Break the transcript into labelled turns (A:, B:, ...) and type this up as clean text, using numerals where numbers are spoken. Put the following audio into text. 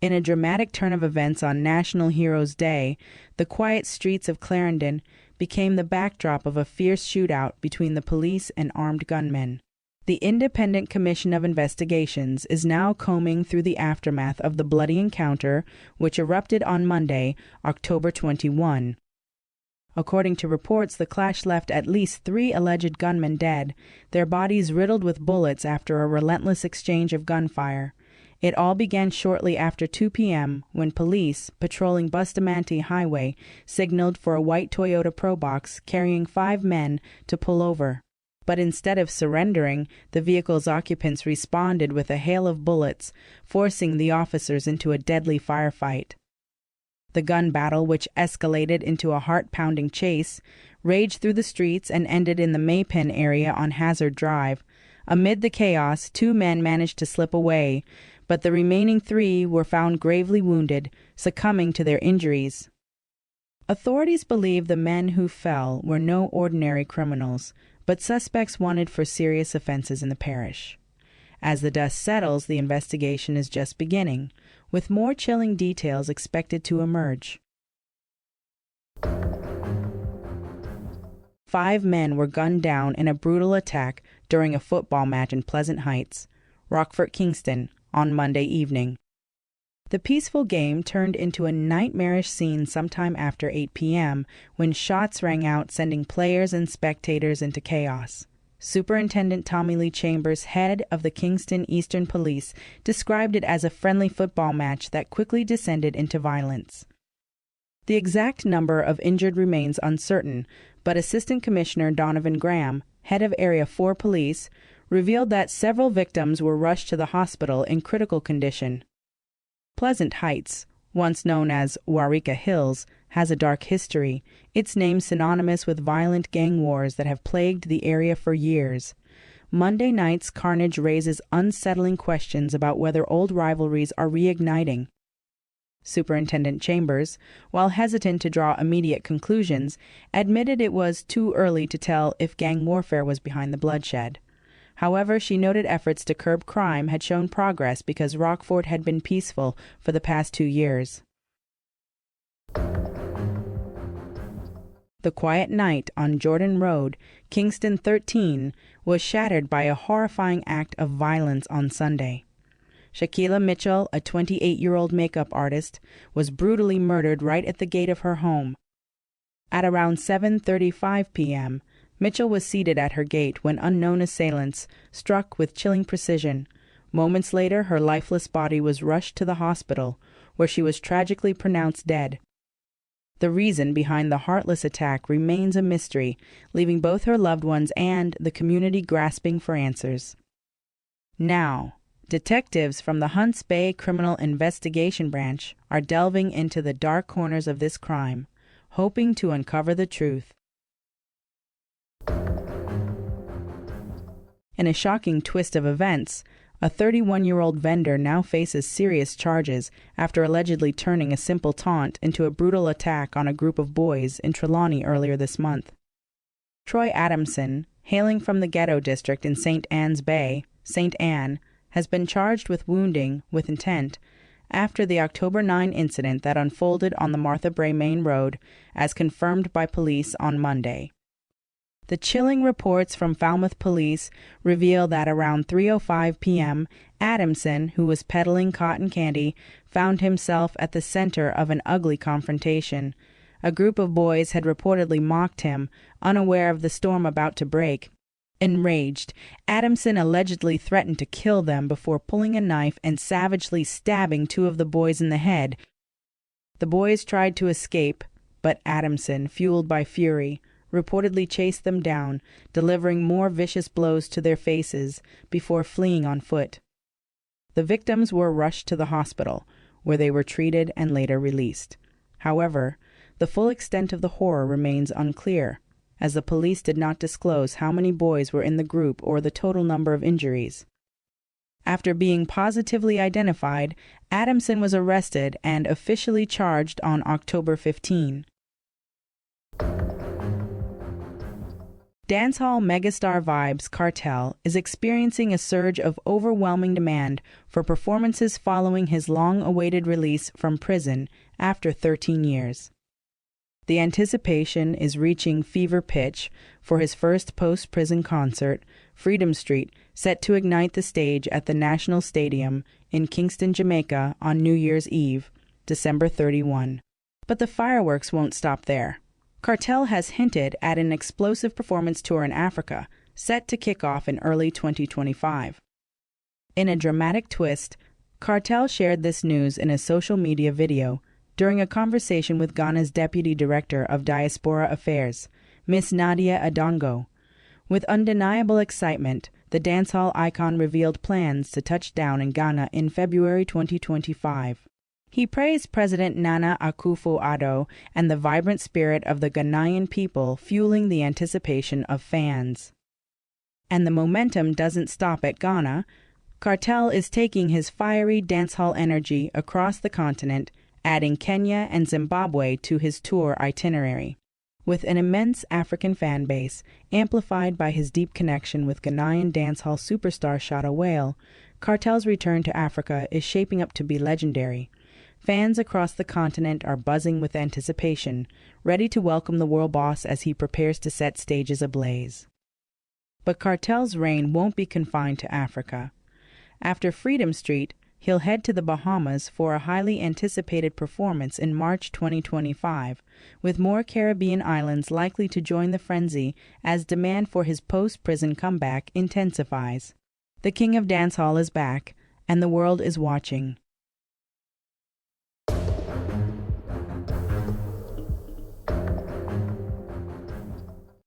A: In a dramatic turn of events on National Heroes Day, the quiet streets of Clarendon became the backdrop of a fierce shootout between the police and armed gunmen. The Independent Commission of Investigations is now combing through the aftermath of the bloody encounter, which erupted on Monday, October 21. According to reports, the clash left at least 3 alleged gunmen dead, their bodies riddled with bullets after a relentless exchange of gunfire. It all began shortly after 2 p.m. when police, patrolling Bustamante Highway, signaled for a white Toyota Probox carrying 5 men to pull over. But instead of surrendering, the vehicle's occupants responded with a hail of bullets, forcing the officers into a deadly firefight. The gun battle, which escalated into a heart-pounding chase, raged through the streets and ended in the Maypen area on Hazard Drive. Amid the chaos, 2 men managed to slip away, but the remaining 3 were found gravely wounded, succumbing to their injuries. Authorities believe the men who fell were no ordinary criminals, but suspects wanted for serious offenses in the parish. As the dust settles, the investigation is just beginning, with more chilling details expected to emerge. 5 men were gunned down in a brutal attack during a football match in Pleasant Heights, Rockford, Kingston, on Monday evening. The peaceful game turned into a nightmarish scene sometime after 8 p.m. when shots rang out, sending players and spectators into chaos. Superintendent Tommy Lee Chambers, head of the Kingston Eastern Police, described it as a friendly football match that quickly descended into violence. The exact number of injured remains uncertain, but Assistant Commissioner Donovan Graham, head of Area 4 Police, revealed that several victims were rushed to the hospital in critical condition. Pleasant Heights, once known as Waurika Hills, has a dark history, its name synonymous with violent gang wars that have plagued the area for years. Monday night's carnage raises unsettling questions about whether old rivalries are reigniting. Superintendent Chambers, while hesitant to draw immediate conclusions, admitted it was too early to tell if gang warfare was behind the bloodshed. However, she noted efforts to curb crime had shown progress because Rockford had been peaceful for the past 2 years. The quiet night on Jordan Road, Kingston 13, was shattered by a horrifying act of violence on Sunday. Shaquila Mitchell, a 28-year-old makeup artist, was brutally murdered right at the gate of her home. At around 7:35 p.m., Mitchell was seated at her gate when unknown assailants struck with chilling precision. Moments later, her lifeless body was rushed to the hospital, where she was tragically pronounced dead. The reason behind the heartless attack remains a mystery, leaving both her loved ones and the community grasping for answers. Now, detectives from the Hunts Bay Criminal Investigation Branch are delving into the dark corners of this crime, hoping to uncover the truth. In a shocking twist of events, a 31-year-old vendor now faces serious charges after allegedly turning a simple taunt into a brutal attack on a group of boys in Trelawney earlier this month. Troy Adamson, hailing from the ghetto district in St. Anne's Bay, St. Anne, has been charged with wounding with intent after the October 9 incident that unfolded on the Martha Bray Main Road, as confirmed by police on Monday. The chilling reports from Falmouth police reveal that around 3:05 p.m., Adamson, who was peddling cotton candy, found himself at the center of an ugly confrontation. A group of boys had reportedly mocked him, unaware of the storm about to break. Enraged, Adamson allegedly threatened to kill them before pulling a knife and savagely stabbing 2 of the boys in the head. The boys tried to escape, but Adamson, fueled by fury, reportedly chased them down, delivering more vicious blows to their faces before fleeing on foot. The victims were rushed to the hospital, where they were treated and later released. However, the full extent of the horror remains unclear, as the police did not disclose how many boys were in the group or the total number of injuries. After being positively identified, Adamson was arrested and officially charged on October 15. Dancehall megastar Vybz Kartel is experiencing a surge of overwhelming demand for performances following his long-awaited release from prison after 13 years. The anticipation is reaching fever pitch for his first post-prison concert, Freedom Street, set to ignite the stage at the National Stadium in Kingston, Jamaica on New Year's Eve, December 31. But the fireworks won't stop there. Kartel has hinted at an explosive performance tour in Africa, set to kick off in early 2025. In a dramatic twist, Kartel shared this news in a social media video during a conversation with Ghana's Deputy Director of Diaspora Affairs, Miss Nadia Adongo. With undeniable excitement, the dancehall icon revealed plans to touch down in Ghana in February 2025. He praised President Nana Akufo-Addo and the vibrant spirit of the Ghanaian people fueling the anticipation of fans. And the momentum doesn't stop at Ghana. Kartel is taking his fiery dancehall energy across the continent, adding Kenya and Zimbabwe to his tour itinerary. With an immense African fan base, amplified by his deep connection with Ghanaian dancehall superstar Shatta Wale, Kartel's return to Africa is shaping up to be legendary. Fans across the continent are buzzing with anticipation, ready to welcome the world boss as he prepares to set stages ablaze. But Kartel's reign won't be confined to Africa. After Freedom Street, he'll head to the Bahamas for a highly anticipated performance in March 2025, with more Caribbean islands likely to join the frenzy as demand for his post-prison comeback intensifies. The King of Dancehall is back, and the world is watching.